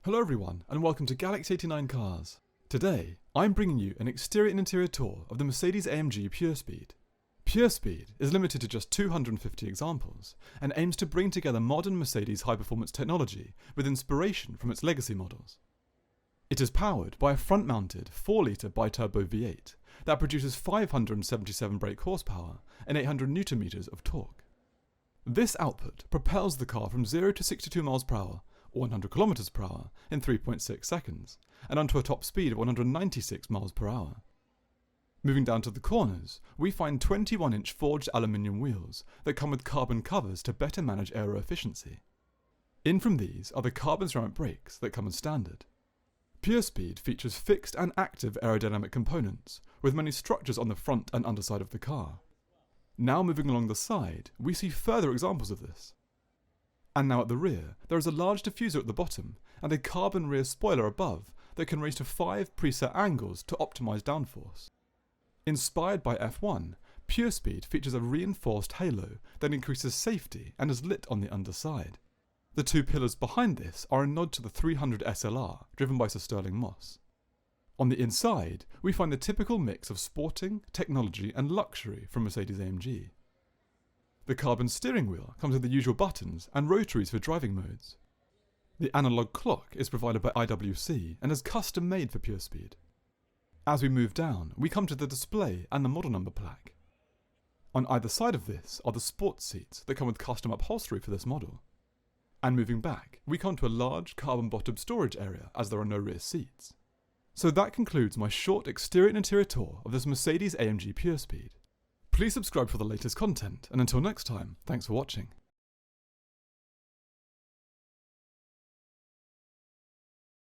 Hello everyone, and welcome to Galaxy 89 Cars. Today, I'm bringing you an exterior and interior tour of the Mercedes-AMG Purespeed. Purespeed is limited to just 250 examples, and aims to bring together modern Mercedes high-performance technology with inspiration from its legacy models. It is powered by a front-mounted 4-litre bi-turbo V8 that produces 577 brake horsepower and 800 Nm of torque. This output propels the car from 0 to 62 mph or 100 km/h in 3.6 seconds, and onto a top speed of 196 mph. Moving down to the corners, we find 21-inch forged aluminium wheels that come with carbon covers to better manage aero efficiency. In from these are the carbon ceramic brakes that come as standard. Purespeed features fixed and active aerodynamic components, with many structures on the front and underside of the car. Now moving along the side, we see further examples of this. And now at the rear, there is a large diffuser at the bottom and a carbon rear spoiler above that can raise to 5 preset angles to optimise downforce. Inspired by F1, Purespeed features a reinforced halo that increases safety and is lit on the underside. The two pillars behind this are a nod to the 300 SLR, driven by Sir Stirling Moss. On the inside, we find the typical mix of sporting, technology and luxury from Mercedes-AMG. The carbon steering wheel comes with the usual buttons and rotaries for driving modes. The analog clock is provided by IWC and is custom made for Purespeed. As we move down, we come to the display and the model number plaque. On either side of this are the sports seats that come with custom upholstery for this model. And moving back, we come to a large carbon-bottomed storage area as there are no rear seats. So that concludes my short exterior and interior tour of this Mercedes-AMG Purespeed. Please subscribe for the latest content, and until next time, thanks for watching.